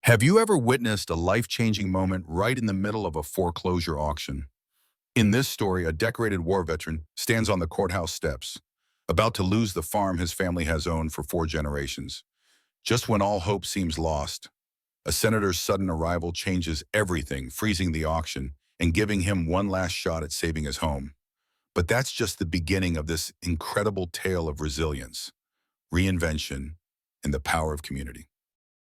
Have you ever witnessed a life-changing moment right in the middle of a foreclosure auction? In this story, a decorated war veteran stands on the courthouse steps, about to lose the farm his family has owned for 4 generations. Just when all hope seems lost, a senator's sudden arrival changes everything, freezing the auction and giving him one last shot at saving his home. But that's just the beginning of this incredible tale of resilience, reinvention, and the power of community.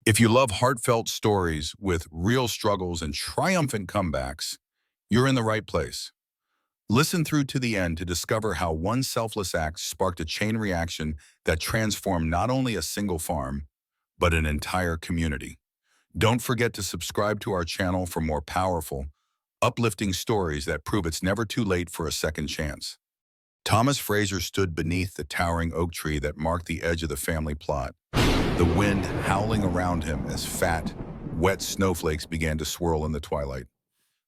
If you love heartfelt stories with real struggles and triumphant comebacks, you're in the right place. Listen through to the end to discover how one selfless act sparked a chain reaction that transformed not only a single farm, but an entire community. Don't forget to subscribe to our channel for more powerful, uplifting stories that prove it's never too late for a second chance. Thomas Fraser stood beneath the towering oak tree that marked the edge of the family plot, the wind howling around him as fat, wet snowflakes began to swirl in the twilight.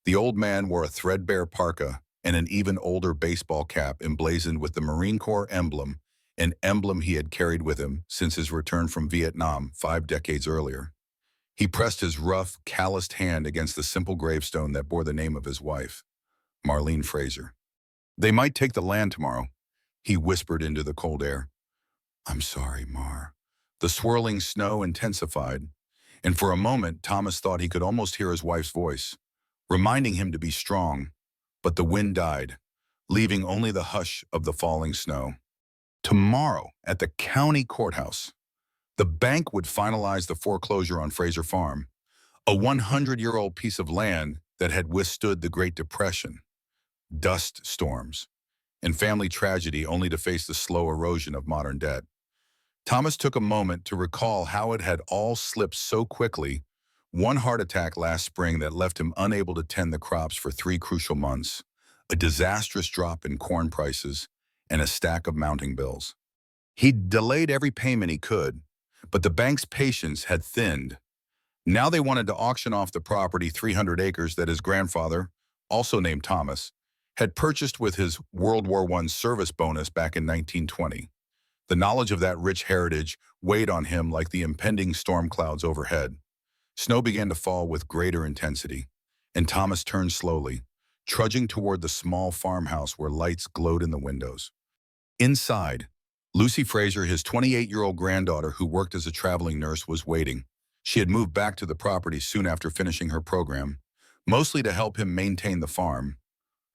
The old man wore a threadbare parka and an even older baseball cap emblazoned with the Marine Corps emblem, an emblem he had carried with him since his return from Vietnam 5 decades earlier. He pressed his rough, calloused hand against the simple gravestone that bore the name of his wife, Marlene Fraser. "They might take the land tomorrow," he whispered into the cold air. "I'm sorry, Mar." The swirling snow intensified, and for a moment Thomas thought he could almost hear his wife's voice, reminding him to be strong. But the wind died, leaving only the hush of the falling snow. Tomorrow, at the county courthouse, the bank would finalize the foreclosure on Fraser Farm, a 100-year-old piece of land that had withstood the Great Depression, dust storms, and family tragedy only to face the slow erosion of modern debt. Thomas took a moment to recall how it had all slipped so quickly, one heart attack last spring that left him unable to tend the crops for 3 crucial months, a disastrous drop in corn prices, and a stack of mounting bills. He'd delayed every payment he could, but the bank's patience had thinned. Now they wanted to auction off the property, 300 acres that his grandfather, also named Thomas, had purchased with his World War I service bonus back in 1920. The knowledge of that rich heritage weighed on him like the impending storm clouds overhead. Snow began to fall with greater intensity, and Thomas turned slowly, trudging toward the small farmhouse where lights glowed in the windows. Inside, Lucy Fraser, his 28-year-old granddaughter who worked as a traveling nurse, was waiting. She had moved back to the property soon after finishing her program, mostly to help him maintain the farm.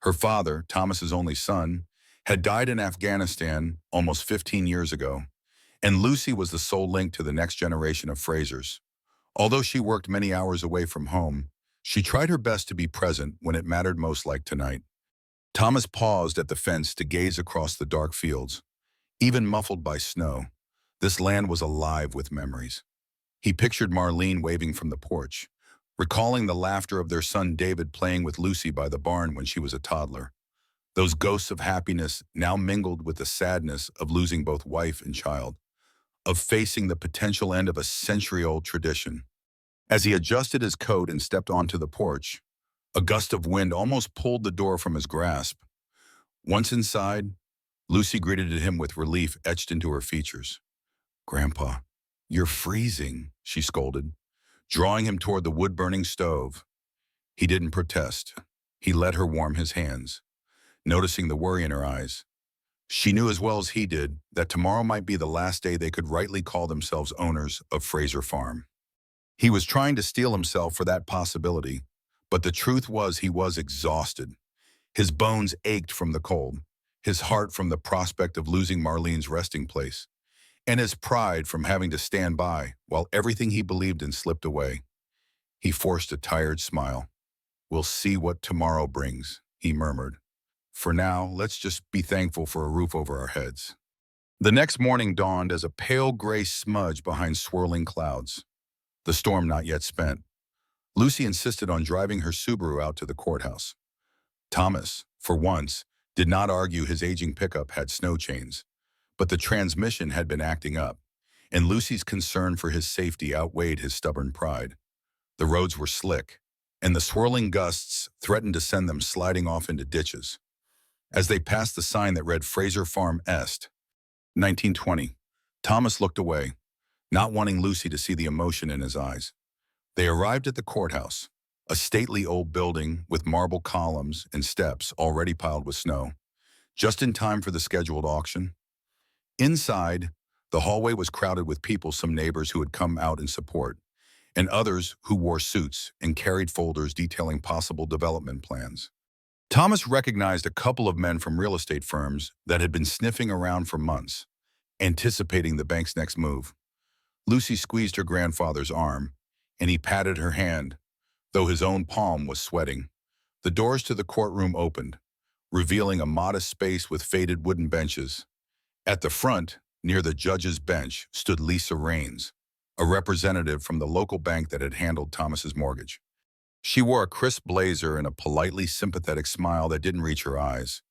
Her father, Thomas's only son, had died in Afghanistan almost 15 years ago, and Lucy was the sole link to the next generation of Frasers. Although she worked many hours away from home, she tried her best to be present when it mattered most, like tonight. Thomas paused at the fence to gaze across the dark fields. Even muffled by snow, this land was alive with memories. He pictured Marlene waving from the porch, recalling the laughter of their son David playing with Lucy by the barn when she was a toddler. Those ghosts of happiness now mingled with the sadness of losing both wife and child, of facing the potential end of a century-old tradition. As he adjusted his coat and stepped onto the porch, a gust of wind almost pulled the door from his grasp. Once inside, Lucy greeted him with relief etched into her features. "Grandpa, you're freezing," she scolded, drawing him toward the wood-burning stove. He didn't protest. He let her warm his hands, noticing the worry in her eyes. She knew as well as he did that tomorrow might be the last day they could rightly call themselves owners of Fraser Farm. He was trying to steel himself for that possibility, but the truth was he was exhausted. His bones ached from the cold, his heart from the prospect of losing Marlene's resting place, and his pride from having to stand by while everything he believed in slipped away. He forced a tired smile. "We'll see what tomorrow brings," he murmured. "For now, let's just be thankful for a roof over our heads." The next morning dawned as a pale gray smudge behind swirling clouds, the storm not yet spent. Lucy insisted on driving her Subaru out to the courthouse. Thomas, for once, did not argue his aging pickup had snow chains, but the transmission had been acting up, and Lucy's concern for his safety outweighed his stubborn pride. The roads were slick, and the swirling gusts threatened to send them sliding off into ditches. As they passed the sign that read Fraser Farm Est, 1920, Thomas looked away, not wanting Lucy to see the emotion in his eyes. They arrived at the courthouse, a stately old building with marble columns and steps already piled with snow, just in time for the scheduled auction. Inside, the hallway was crowded with people, some neighbors who had come out in support, and others who wore suits and carried folders detailing possible development plans. Thomas recognized a couple of men from real estate firms that had been sniffing around for months, anticipating the bank's next move. Lucy squeezed her grandfather's arm, and he patted her hand, though his own palm was sweating. The doors to the courtroom opened, revealing a modest space with faded wooden benches. At the front, near the judge's bench, stood Lisa Raines, a representative from the local bank that had handled Thomas's mortgage. She wore a crisp blazer and a politely sympathetic smile that didn't reach her eyes.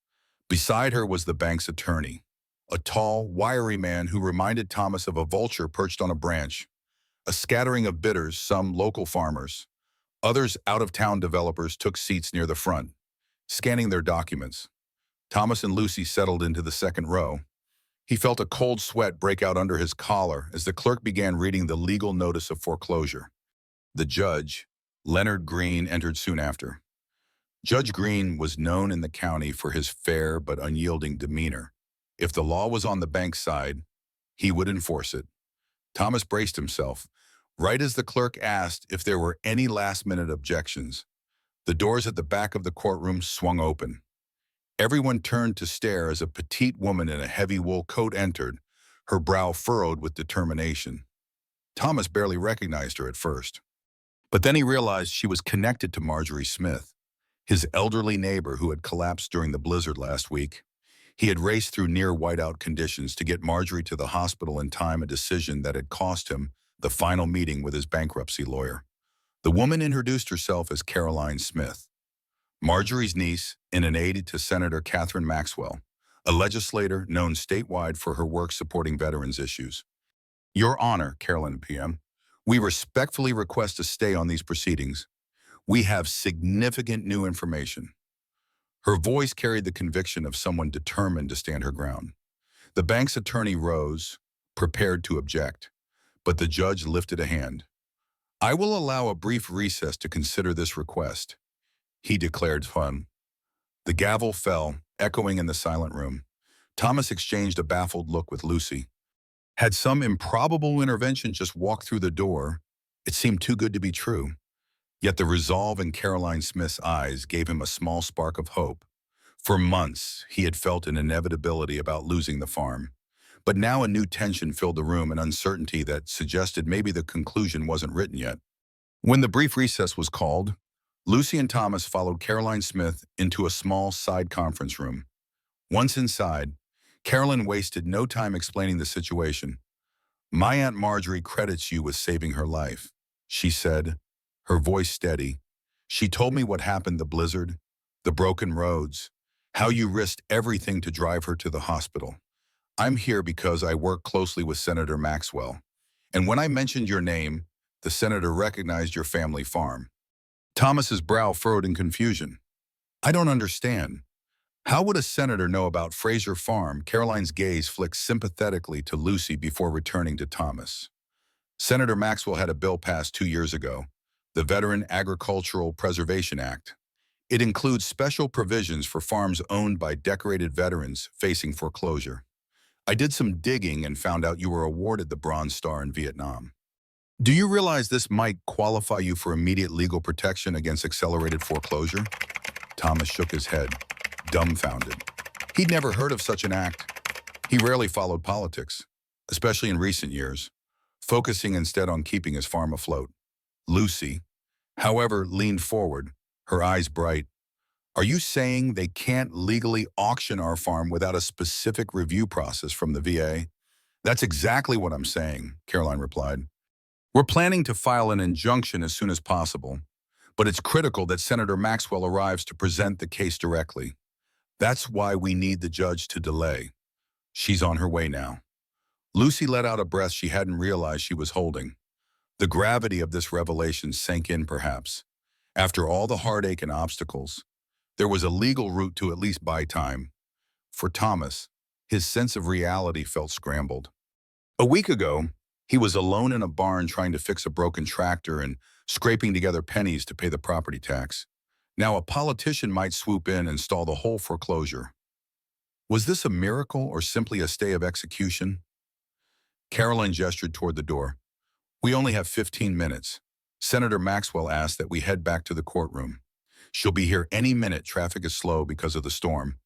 Beside her was the bank's attorney, a tall, wiry man who reminded Thomas of a vulture perched on a branch. A scattering of bidders, some local farmers. Others out-of-town developers took seats near the front, scanning their documents. Thomas and Lucy settled into the second row. He felt a cold sweat break out under his collar as the clerk began reading the legal notice of foreclosure. The judge, Leonard Green, entered soon after. Judge Green was known in the county for his fair but unyielding demeanor. If the law was on the bank's side, he would enforce it. Thomas braced himself, right as the clerk asked if there were any last-minute objections. The doors at the back of the courtroom swung open. Everyone turned to stare as a petite woman in a heavy wool coat entered, her brow furrowed with determination. Thomas barely recognized her at first. But then he realized she was connected to Marjorie Smith, his elderly neighbor who had collapsed during the blizzard last week. He had raced through near whiteout conditions to get Marjorie to the hospital in time, a decision that had cost him the final meeting with his bankruptcy lawyer. The woman introduced herself as Caroline Smith, Marjorie's niece and an aide to Senator Catherine Maxwell, a legislator known statewide for her work supporting veterans issues. Your Honor, Caroline PM, we respectfully request a stay on these proceedings. We have significant new information. Her voice carried the conviction of someone determined to stand her ground. The bank's attorney rose, prepared to object, but the judge lifted a hand. I will allow a brief recess to consider this request, he declared firm. The gavel fell, echoing in the silent room. Thomas exchanged a baffled look with Lucy. Had some improbable intervention just walked through the door? It seemed too good to be true. Yet the resolve in Caroline Smith's eyes gave him a small spark of hope. For months, he had felt an inevitability about losing the farm. But now a new tension filled the room, an uncertainty that suggested maybe the conclusion wasn't written yet. When the brief recess was called, Lucy and Thomas followed Caroline Smith into a small side conference room. Once inside, Caroline wasted no time explaining the situation. My Aunt Marjorie credits you with saving her life, she said, her voice steady. She told me what happened, the blizzard, the broken roads, how you risked everything to drive her to the hospital. I'm here because I work closely with Senator Maxwell. And when I mentioned your name, the senator recognized your family farm. Thomas's brow furrowed in confusion. I don't understand. How would a senator know about Fraser Farm? Caroline's gaze flicked sympathetically to Lucy before returning to Thomas. Senator Maxwell had a bill passed 2 years ago, the Veteran Agricultural Preservation Act. It includes special provisions for farms owned by decorated veterans facing foreclosure. I did some digging and found out you were awarded the Bronze Star in Vietnam. Do you realize this might qualify you for immediate legal protection against accelerated foreclosure? Thomas shook his head, dumbfounded. He'd never heard of such an act. He rarely followed politics, especially in recent years, focusing instead on keeping his farm afloat. Lucy, however, leaned forward, her eyes bright. Are you saying they can't legally auction our farm without a specific review process from the VA? That's exactly what I'm saying, Caroline replied. We're planning to file an injunction as soon as possible, but it's critical that Senator Maxwell arrives to present the case directly. That's why we need the judge to delay. She's on her way now. Lucy let out a breath she hadn't realized she was holding. The gravity of this revelation sank in perhaps. After all the heartache and obstacles, there was a legal route to at least buy time. For Thomas, his sense of reality felt scrambled. A week ago, he was alone in a barn trying to fix a broken tractor, and scraping together pennies to pay the property tax. Now a politician might swoop in and stall the whole foreclosure. Was this a miracle or simply a stay of execution? Caroline gestured toward the door. We only have 15 minutes. Senator Maxwell asked that we head back to the courtroom. She'll be here any minute. Traffic is slow because of the storm,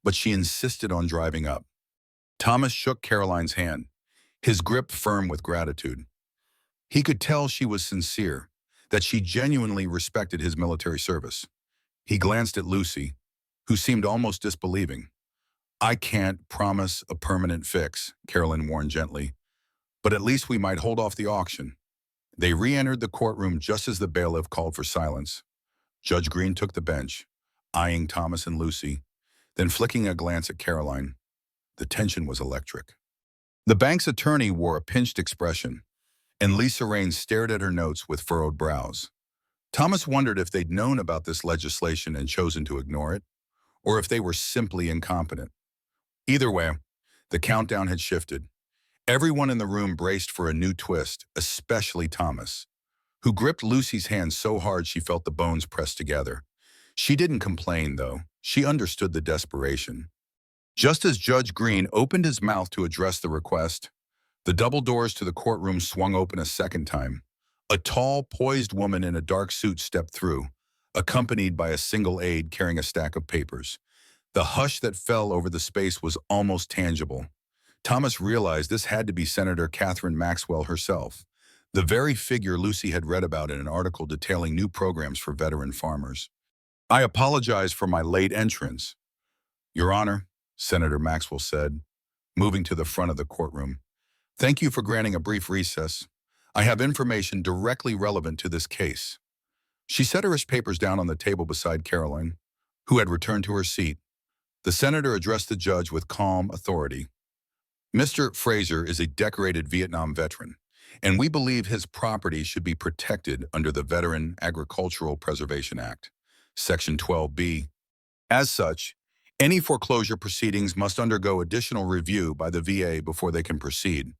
but she insisted on driving up. Thomas shook Caroline's hand, his grip firm with gratitude. He could tell she was sincere, that she genuinely respected his military service. He glanced at Lucy, who seemed almost disbelieving. I can't promise a permanent fix, Caroline warned gently, but at least we might hold off the auction. They re-entered the courtroom just as the bailiff called for silence. Judge Green took the bench, eyeing Thomas and Lucy, then flicking a glance at Caroline. The tension was electric. The bank's attorney wore a pinched expression, and Lisa Raines stared at her notes with furrowed brows. Thomas wondered if they'd known about this legislation and chosen to ignore it, or if they were simply incompetent. Either way, the countdown had shifted. Everyone in the room braced for a new twist, especially Thomas, who gripped Lucy's hand so hard she felt the bones pressed together. She didn't complain, though. She understood the desperation. Just as Judge Green opened his mouth to address the request, the double doors to the courtroom swung open a second time. A tall, poised woman in a dark suit stepped through, accompanied by a single aide carrying a stack of papers. The hush that fell over the space was almost tangible. Thomas realized this had to be Senator Catherine Maxwell herself, the very figure Lucy had read about in an article detailing new programs for veteran farmers. I apologize for my late entrance. Your Honor, Senator Maxwell said, moving to the front of the courtroom. Thank you for granting a brief recess. I have information directly relevant to this case. She set her papers down on the table beside Caroline, who had returned to her seat. The senator addressed the judge with calm authority. Mr. Fraser is a decorated Vietnam veteran, and we believe his property should be protected under the Veteran Agricultural Preservation Act, Section 12B. As such, any foreclosure proceedings must undergo additional review by the VA before they can proceed.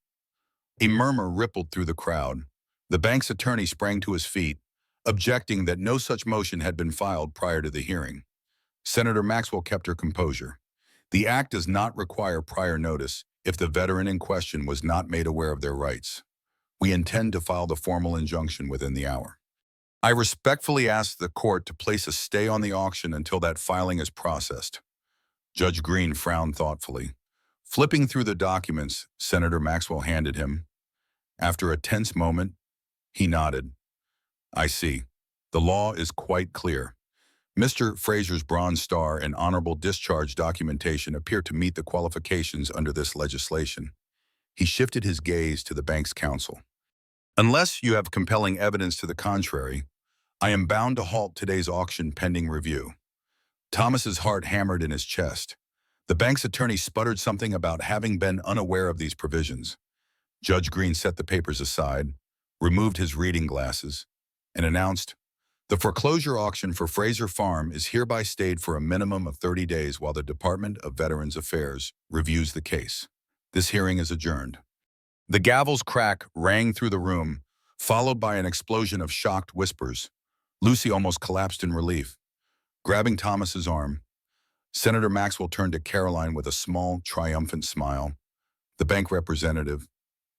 A murmur rippled through the crowd. The bank's attorney sprang to his feet, objecting that no such motion had been filed prior to the hearing. Senator Maxwell kept her composure. The act does not require prior notice if the veteran in question was not made aware of their rights. We intend to file the formal injunction within the hour. I respectfully ask the court to place a stay on the auction until that filing is processed. Judge Green frowned thoughtfully. Flipping through the documents Senator Maxwell handed him, after a tense moment, he nodded. I see. The law is quite clear. Mr. Fraser's Bronze Star and honorable discharge documentation appear to meet the qualifications under this legislation. He shifted his gaze to the bank's counsel. Unless you have compelling evidence to the contrary, I am bound to halt today's auction pending review. Thomas's heart hammered in his chest. The bank's attorney sputtered something about having been unaware of these provisions. Judge Green set the papers aside, removed his reading glasses, and announced, the foreclosure auction for Fraser Farm is hereby stayed for a minimum of 30 days while the Department of Veterans Affairs reviews the case. This hearing is adjourned. The gavel's crack rang through the room, followed by an explosion of shocked whispers. Lucy almost collapsed in relief. Grabbing Thomas's arm, Senator Maxwell turned to Caroline with a small, triumphant smile. The bank representative,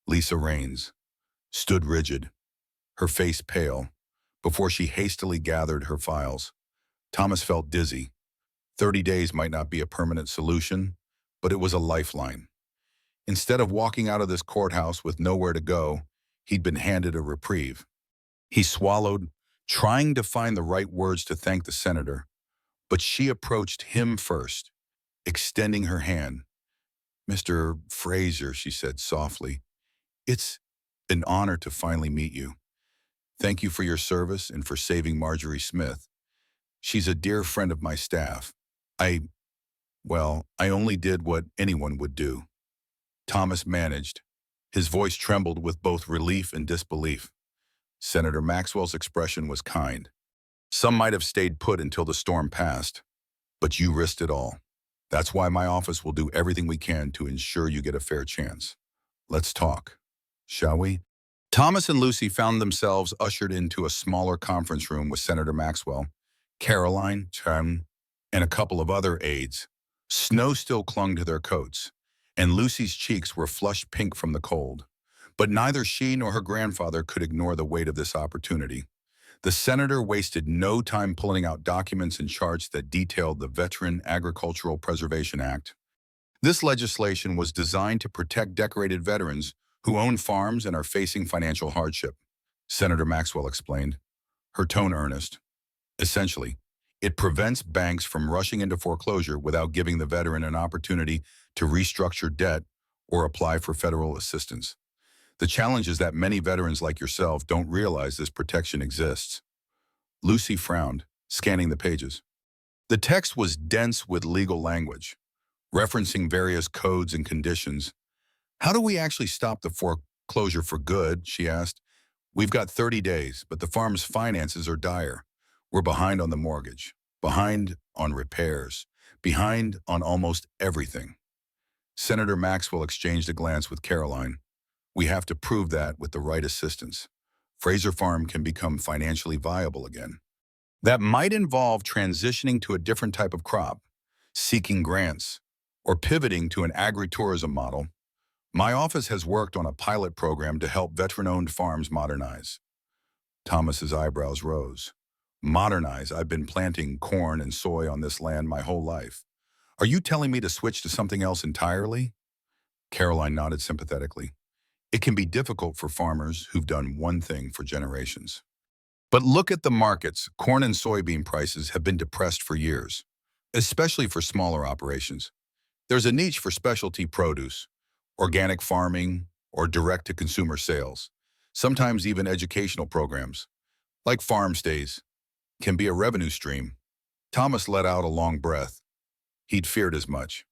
Lisa Raines, stood rigid, her face pale, before she hastily gathered her files. Thomas felt dizzy. 30 days might not be a permanent solution, but it was a lifeline. Instead of walking out of this courthouse with nowhere to go, he'd been handed a reprieve. He swallowed, trying to find the right words to thank the senator, but she approached him first, extending her hand. Mr. Fraser, she said softly, it's an honor to finally meet you. Thank you for your service and for saving Marjorie Smith. She's a dear friend of my staff. I only did what anyone would do. Thomas managed. His voice trembled with both relief and disbelief. Senator Maxwell's expression was kind. Some might have stayed put until the storm passed, but you risked it all. That's why my office will do everything we can to ensure you get a fair chance. Let's talk, shall we? Thomas and Lucy found themselves ushered into a smaller conference room with Senator Maxwell, Caroline, Chen, and a couple of other aides. Snow still clung to their coats, and Lucy's cheeks were flushed pink from the cold. But neither she nor her grandfather could ignore the weight of this opportunity. The senator wasted no time pulling out documents and charts that detailed the Veteran Agricultural Preservation Act. This legislation was designed to protect decorated veterans who own farms and are facing financial hardship, Senator Maxwell explained, her tone earnest. Essentially, it prevents banks from rushing into foreclosure without giving the veteran an opportunity to restructure debt or apply for federal assistance. The challenge is that many veterans like yourself don't realize this protection exists. Lucy frowned, scanning the pages. The text was dense with legal language, referencing various codes and conditions. How do we actually stop the foreclosure for good, she asked. We've got 30 days, but the farm's finances are dire. We're behind on the mortgage, behind on repairs, behind on almost everything. Senator Maxwell exchanged a glance with Caroline. We have to prove that with the right assistance, Fraser Farm can become financially viable again. That might involve transitioning to a different type of crop, seeking grants, or pivoting to an agritourism model. My office has worked on a pilot program to help veteran-owned farms modernize. Thomas's eyebrows rose. Modernize? I've been planting corn and soy on this land my whole life. Are you telling me to switch to something else entirely? Caroline nodded sympathetically. It can be difficult for farmers who've done one thing for generations. But look at the markets. Corn and soybean prices have been depressed for years, especially for smaller operations. There's a niche for specialty produce, organic farming, or direct-to-consumer sales. Sometimes even educational programs, like farm stays, can be a revenue stream. Thomas let out a long breath. He'd feared as much.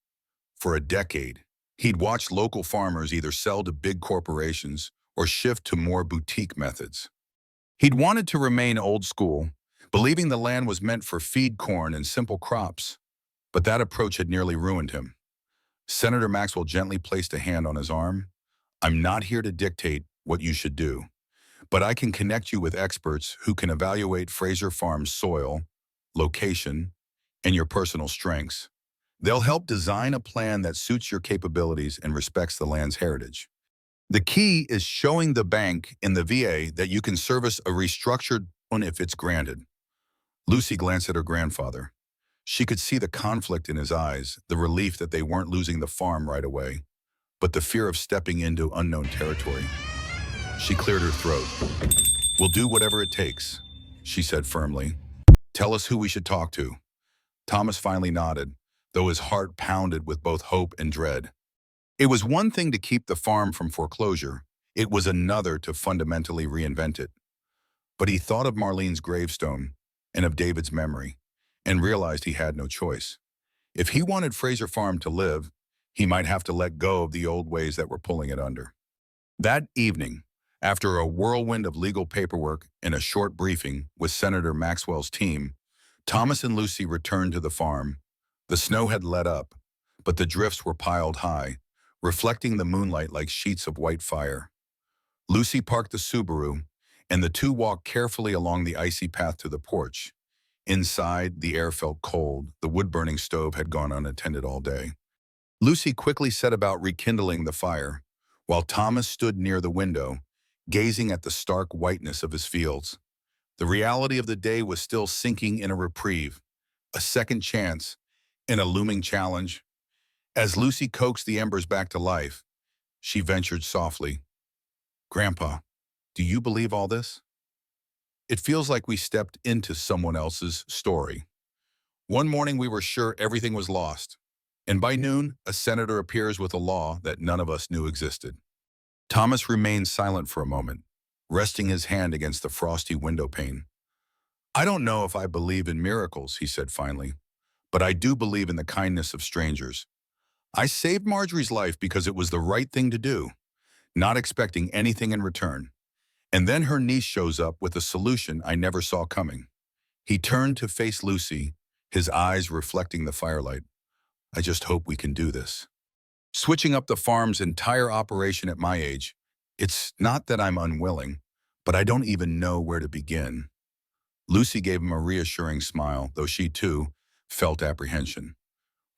For a decade, he'd watched local farmers either sell to big corporations or shift to more boutique methods. He'd wanted to remain old school, believing the land was meant for feed corn and simple crops, but that approach had nearly ruined him. Senator Maxwell gently placed a hand on his arm. I'm not here to dictate what you should do, but I can connect you with experts who can evaluate Fraser Farm's soil, location, and your personal strengths. They'll help design a plan that suits your capabilities and respects the land's heritage. The key is showing the bank in the VA that you can service a restructured loan if it's granted. Lucy glanced at her grandfather. She could see the conflict in his eyes, the relief that they weren't losing the farm right away, but the fear of stepping into unknown territory. She cleared her throat. We'll do whatever it takes, she said firmly. Tell us who we should talk to. Thomas finally nodded, though his heart pounded with both hope and dread. It was one thing to keep the farm from foreclosure. It was another to fundamentally reinvent it. But he thought of Marlene's gravestone and of David's memory, and realized he had no choice. If he wanted Fraser Farm to live, he might have to let go of the old ways that were pulling it under. That evening, after a whirlwind of legal paperwork and a short briefing with Senator Maxwell's team, Thomas and Lucy returned to the farm. The snow had let up, but the drifts were piled high, reflecting the moonlight like sheets of white fire. Lucy parked the Subaru, and the two walked carefully along the icy path to the porch. Inside, the air felt cold. The wood-burning stove had gone unattended all day. Lucy quickly set about rekindling the fire, while Thomas stood near the window, gazing at the stark whiteness of his fields. The reality of the day was still sinking in a reprieve, a second chance, and a looming challenge. As Lucy coaxed the embers back to life, she ventured softly. Grandpa, do you believe all this? It feels like we stepped into someone else's story. One morning we were sure everything was lost, and by noon, a senator appears with a law that none of us knew existed. Thomas remained silent for a moment, resting his hand against the frosty window pane. I don't know if I believe in miracles, he said finally, but I do believe in the kindness of strangers. I saved Marjorie's life because it was the right thing to do, not expecting anything in return. And then her niece shows up with a solution I never saw coming. He turned to face Lucy, his eyes reflecting the firelight. I just hope we can do this. Switching up the farm's entire operation at my age, It's not that I'm unwilling, but I don't even know where to begin. Lucy gave him a reassuring smile, though she, too, felt apprehension.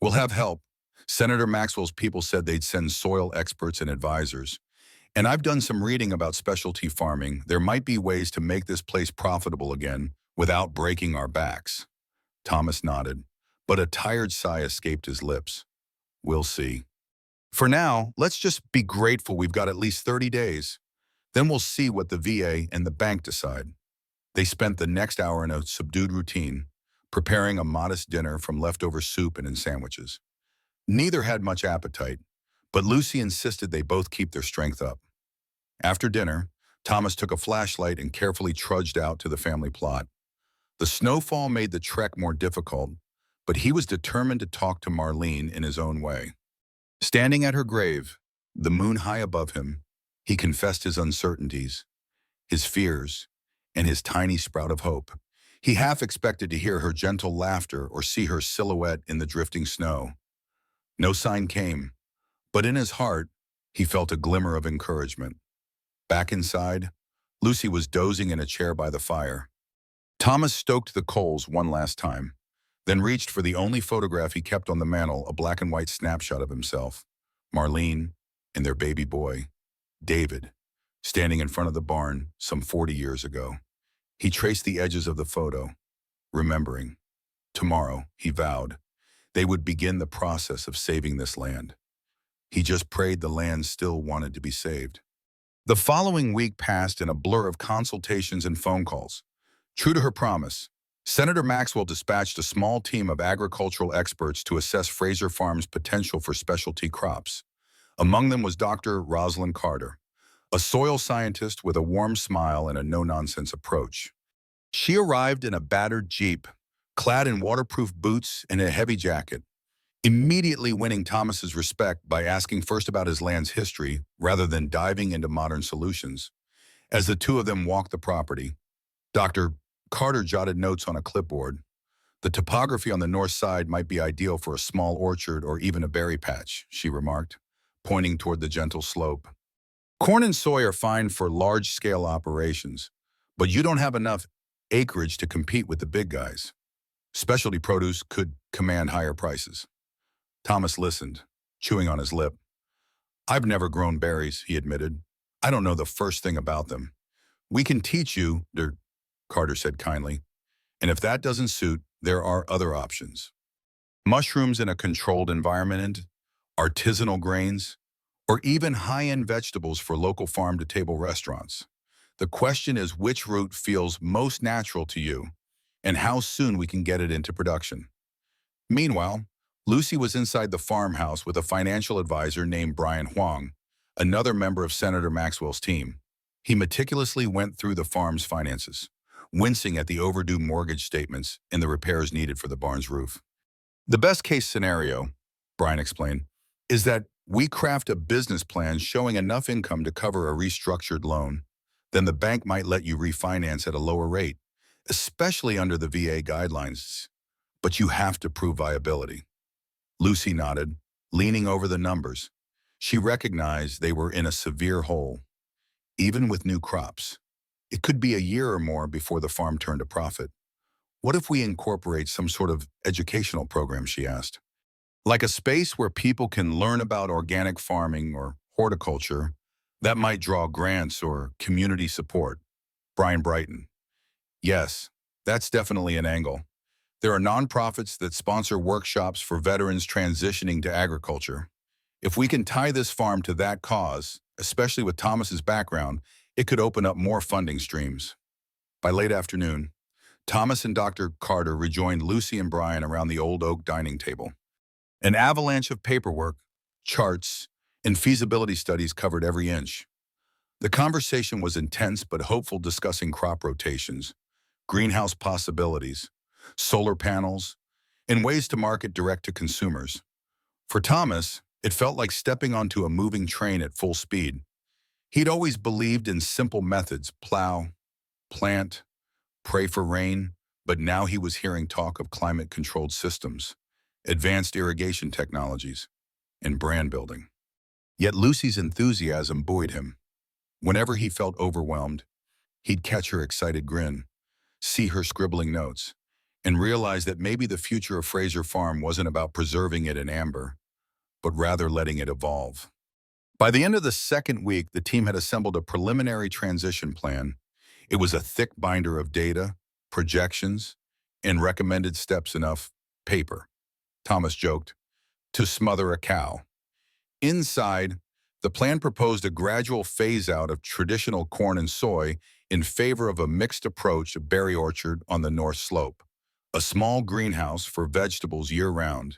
We'll have help. Senator Maxwell's people said they'd send soil experts and advisors. And I've done some reading about specialty farming. There might be ways to make this place profitable again without breaking our backs. Thomas nodded, but a tired sigh escaped his lips. We'll see. For now, let's just be grateful we've got at least 30 days. Then we'll see what the VA and the bank decide. They spent the next hour in a subdued routine, preparing a modest dinner from leftover soup and in sandwiches. Neither had much appetite, but Lucy insisted they both keep their strength up. After dinner, Thomas took a flashlight and carefully trudged out to the family plot. The snowfall made the trek more difficult, but he was determined to talk to Marlene in his own way. Standing at her grave, the moon high above him, he confessed his uncertainties, his fears, and his tiny sprout of hope. He half expected to hear her gentle laughter or see her silhouette in the drifting snow. No sign came, but in his heart, he felt a glimmer of encouragement. Back inside, Lucy was dozing in a chair by the fire. Thomas stoked the coals one last time, then reached for the only photograph he kept on the mantel, a black and white snapshot of himself, Marlene, and their baby boy, David, standing in front of the barn some 40 years ago. He traced the edges of the photo, remembering. Tomorrow, he vowed, they would begin the process of saving this land. He just prayed the land still wanted to be saved. The following week passed in a blur of consultations and phone calls. True to her promise, Senator Maxwell dispatched a small team of agricultural experts to assess Fraser Farm's potential for specialty crops. Among them was Dr. Rosalind Carter, a soil scientist with a warm smile and a no-nonsense approach. She arrived in a battered Jeep, clad in waterproof boots and a heavy jacket, immediately winning Thomas's respect by asking first about his land's history rather than diving into modern solutions. As the two of them walked the property, Dr. Carter jotted notes on a clipboard. The topography on the north side might be ideal for a small orchard or even a berry patch, she remarked, pointing toward the gentle slope. Corn and soy are fine for large-scale operations, but you don't have enough acreage to compete with the big guys. Specialty produce could command higher prices. Thomas listened, chewing on his lip. I've never grown berries, he admitted. I don't know the first thing about them. We can teach you, Carter said kindly. And if that doesn't suit, there are other options. Mushrooms in a controlled environment, artisanal grains, or even high-end vegetables for local farm-to-table restaurants. The question is which route feels most natural to you and how soon we can get it into production. Meanwhile, Lucy was inside the farmhouse with a financial advisor named Brian Huang, another member of Senator Maxwell's team. He meticulously went through the farm's finances, wincing at the overdue mortgage statements and the repairs needed for the barn's roof. The best-case scenario, Brian explained, is that we craft a business plan showing enough income to cover a restructured loan. Then the bank might let you refinance at a lower rate, especially under the VA guidelines. But you have to prove viability. Lucy nodded, leaning over the numbers. She recognized they were in a severe hole. Even with new crops, it could be a year or more before the farm turned a profit. What if we incorporate some sort of educational program, she asked. Like a space where people can learn about organic farming or horticulture that might draw grants or community support. Brian brightened. Yes, that's definitely an angle. There are nonprofits that sponsor workshops for veterans transitioning to agriculture. If we can tie this farm to that cause, especially with Thomas's background, it could open up more funding streams. By late afternoon, Thomas and Dr. Carter rejoined Lucy and Brian around the old oak dining table. An avalanche of paperwork, charts, and feasibility studies covered every inch. The conversation was intense but hopeful, discussing crop rotations, greenhouse possibilities, solar panels, and ways to market direct to consumers. For Thomas, it felt like stepping onto a moving train at full speed. He'd always believed in simple methods: plow, plant, pray for rain, but now he was hearing talk of climate-controlled systems, advanced irrigation technologies, and brand building. Yet Lucy's enthusiasm buoyed him. Whenever he felt overwhelmed, he'd catch her excited grin, see her scribbling notes, and realize that maybe the future of Fraser Farm wasn't about preserving it in amber, but rather letting it evolve. By the end of the second week, the team had assembled a preliminary transition plan. It was a thick binder of data, projections, and recommended steps enough paper, Thomas joked, to smother a cow. Inside, the plan proposed a gradual phase-out of traditional corn and soy in favor of a mixed approach of berry orchard on the north slope, a small greenhouse for vegetables year-round,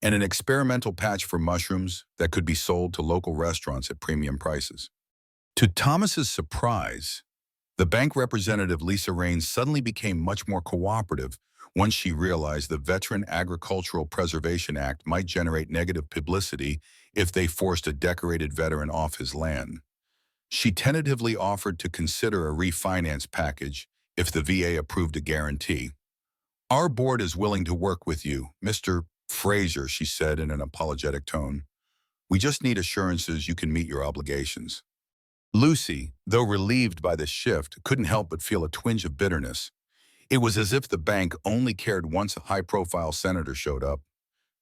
and an experimental patch for mushrooms that could be sold to local restaurants at premium prices. To Thomas's surprise, the bank representative Lisa Raines suddenly became much more cooperative once she realized the Veteran Agricultural Preservation Act might generate negative publicity if they forced a decorated veteran off his land. She tentatively offered to consider a refinance package if the VA approved a guarantee. "Our board is willing to work with you, Mr. Fraser," she said in an apologetic tone. "We just need assurances you can meet your obligations." Lucy, though relieved by the shift, couldn't help but feel a twinge of bitterness. It was as if the bank only cared once a high-profile senator showed up.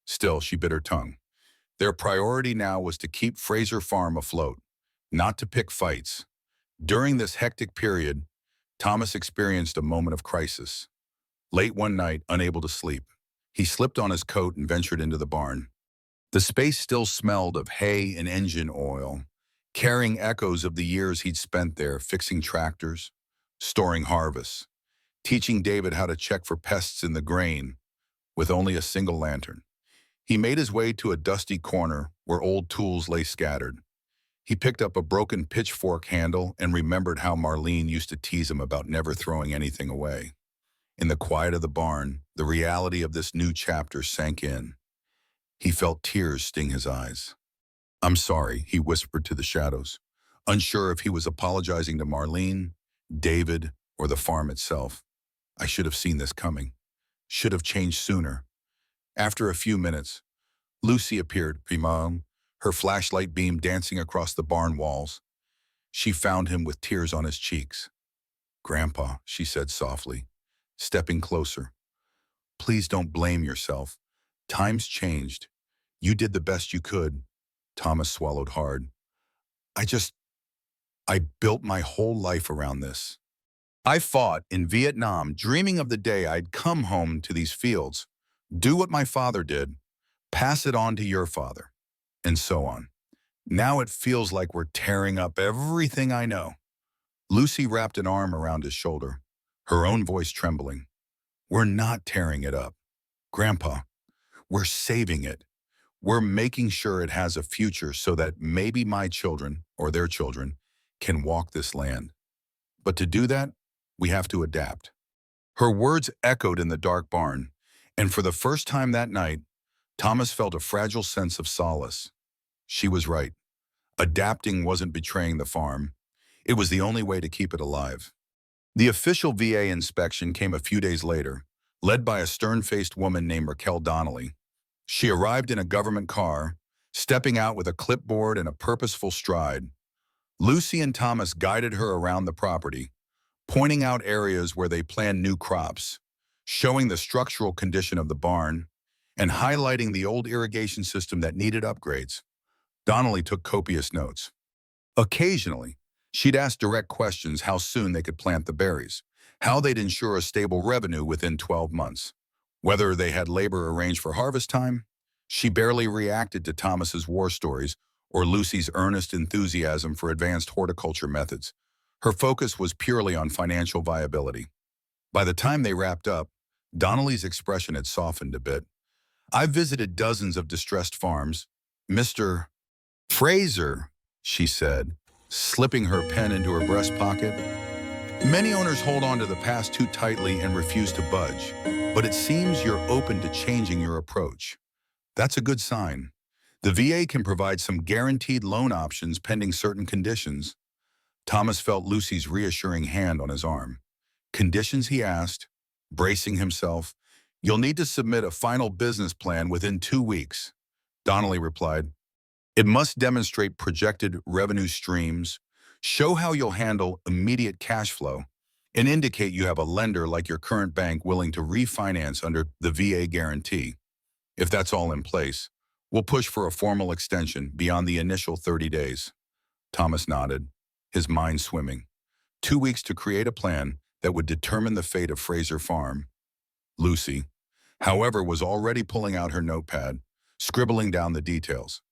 Still, she bit her tongue. Their priority now was to keep Fraser Farm afloat, not to pick fights. During this hectic period, Thomas experienced a moment of crisis. Late one night, unable to sleep, he slipped on his coat and ventured into the barn. The space still smelled of hay and engine oil, carrying echoes of the years he'd spent there fixing tractors, storing harvests, teaching David how to check for pests in the grain with only a single lantern. He made his way to a dusty corner where old tools lay scattered. He picked up a broken pitchfork handle and remembered how Marlene used to tease him about never throwing anything away. In the quiet of the barn, the reality of this new chapter sank in. He felt tears sting his eyes. "I'm sorry," he whispered to the shadows, unsure if he was apologizing to Marlene, David, or the farm itself. "I should have seen this coming. Should have changed sooner." After a few minutes, Lucy appeared, her flashlight beam dancing across the barn walls. She found him with tears on his cheeks. "Grandpa," she said softly, stepping closer. "Please don't blame yourself. Times changed. You did the best you could." Thomas swallowed hard. I built my whole life around this. I fought in Vietnam, dreaming of the day I'd come home to these fields, do what my father did, pass it on to your father, and so on. Now it feels like we're tearing up everything I know." Lucy wrapped an arm around his shoulder, her own voice trembling. "We're not tearing it up, Grandpa. We're saving it. We're making sure it has a future so that maybe my children, or their children, can walk this land. But to do that, we have to adapt." Her words echoed in the dark barn, and for the first time that night, Thomas felt a fragile sense of solace. She was right. Adapting wasn't betraying the farm. It was the only way to keep it alive. The official VA inspection came a few days later, led by a stern-faced woman named Raquel Donnelly. She arrived in a government car, stepping out with a clipboard and a purposeful stride. Lucy and Thomas guided her around the property, pointing out areas where they planned new crops, showing the structural condition of the barn, and highlighting the old irrigation system that needed upgrades. Donnelly took copious notes. Occasionally, she'd ask direct questions: how soon they could plant the berries, how they'd ensure a stable revenue within 12 months, whether they had labor arranged for harvest time. She barely reacted to Thomas's war stories or Lucy's earnest enthusiasm for advanced horticulture methods. Her focus was purely on financial viability. By the time they wrapped up, Donnelly's expression had softened a bit. "I've visited dozens of distressed farms. Mr. Fraser," she said, slipping her pen into her breast pocket. "Many owners hold on to the past too tightly and refuse to budge, but it seems you're open to changing your approach. That's a good sign. The VA can provide some guaranteed loan options pending certain conditions." Thomas felt Lucy's reassuring hand on his arm. "Conditions?" he asked, bracing himself. "You'll need to submit a final business plan within 2 weeks." Donnelly replied, "It must demonstrate projected revenue streams, Show how you'll handle immediate cash flow and indicate you have a lender like your current bank willing to refinance under the VA guarantee. If that's all in place, we'll push for a formal extension beyond the initial 30 days. Thomas nodded, his mind swimming. 2 weeks to create a plan that would determine the fate of Fraser Farm. Lucy, however, was already pulling out her notepad, scribbling down the details.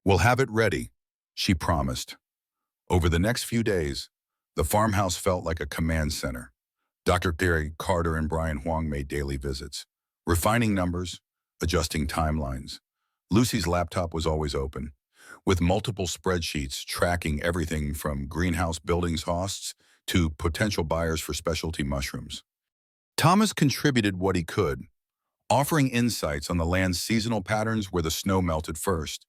"We'll have it ready," she promised. Over the next few days, the farmhouse felt like a command center. Dr. Terry Carter and Brian Huang made daily visits, refining numbers, adjusting timelines. Lucy's laptop was always open, with multiple spreadsheets tracking everything from greenhouse buildings costs to potential buyers for specialty mushrooms. Thomas contributed what he could, offering insights on the land's seasonal patterns where the snow melted first,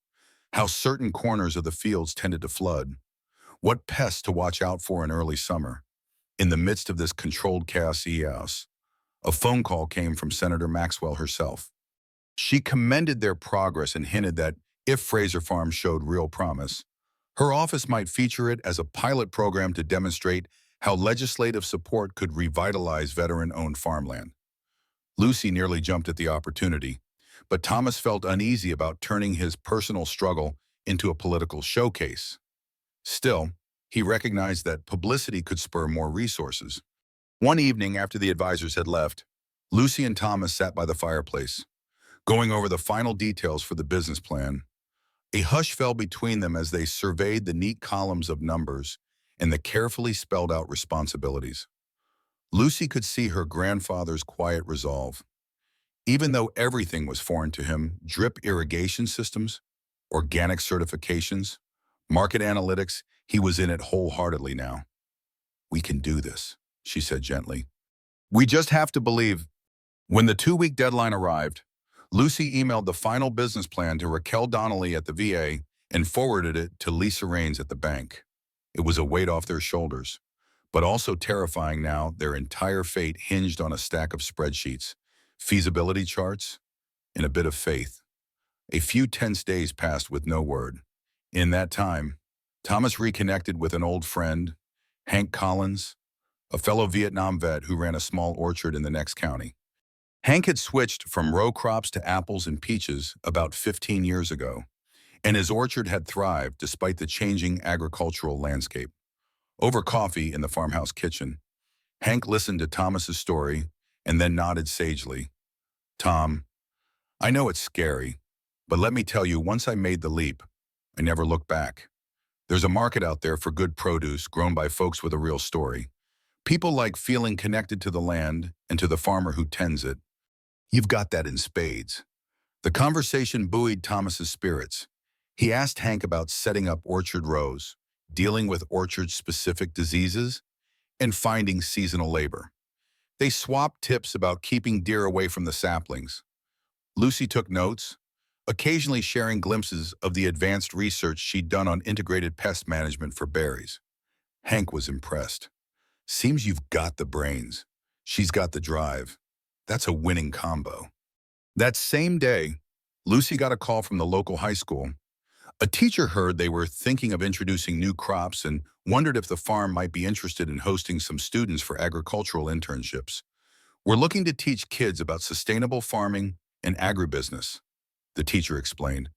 how certain corners of the fields tended to flood, what pests to watch out for in early summer. In the midst of this controlled chaos, a phone call came from Senator Maxwell herself. She commended their progress and hinted that if Fraser Farm showed real promise, her office might feature it as a pilot program to demonstrate how legislative support could revitalize veteran-owned farmland. Lucy nearly jumped at the opportunity, but Thomas felt uneasy about turning his personal struggle into a political showcase. Still, he recognized that publicity could spur more resources. One evening after the advisors had left, Lucy and Thomas sat by the fireplace, going over the final details for the business plan. A hush fell between them as they surveyed the neat columns of numbers and the carefully spelled out responsibilities. Lucy could see her grandfather's quiet resolve. Even though everything was foreign to him, drip irrigation systems, organic certifications, market analytics, he was in it wholeheartedly now. "We can do this," she said gently. "We just have to believe." When the 2-week deadline arrived, Lucy emailed the final business plan to Raquel Donnelly at the VA and forwarded it to Lisa Raines at the bank. It was a weight off their shoulders, but also terrifying now. Their entire fate hinged on a stack of spreadsheets, feasibility charts, and a bit of faith. A few tense days passed with no word. In that time, Thomas reconnected with an old friend, Hank Collins, a fellow Vietnam vet who ran a small orchard in the next county. Hank had switched from row crops to apples and peaches about 15 years ago, and his orchard had thrived despite the changing agricultural landscape. Over coffee in the farmhouse kitchen, Hank listened to Thomas's story and then nodded sagely. "Tom, I know it's scary, but let me tell you, once I made the leap, I never looked back. There's a market out there for good produce grown by folks with a real story. People like feeling connected to the land and to the farmer who tends it. You've got that in spades." The conversation buoyed Thomas's spirits. He asked Hank about setting up orchard rows, dealing with orchard-specific diseases, and finding seasonal labor. They swapped tips about keeping deer away from the saplings. Lucy took notes, occasionally sharing glimpses of the advanced research she'd done on integrated pest management for berries. Hank was impressed. "Seems you've got the brains. She's got the drive. That's a winning combo." That same day, Lucy got a call from the local high school. A teacher heard they were thinking of introducing new crops and wondered if the farm might be interested in hosting some students for agricultural internships. "We're looking to teach kids about sustainable farming and agribusiness," the teacher explained.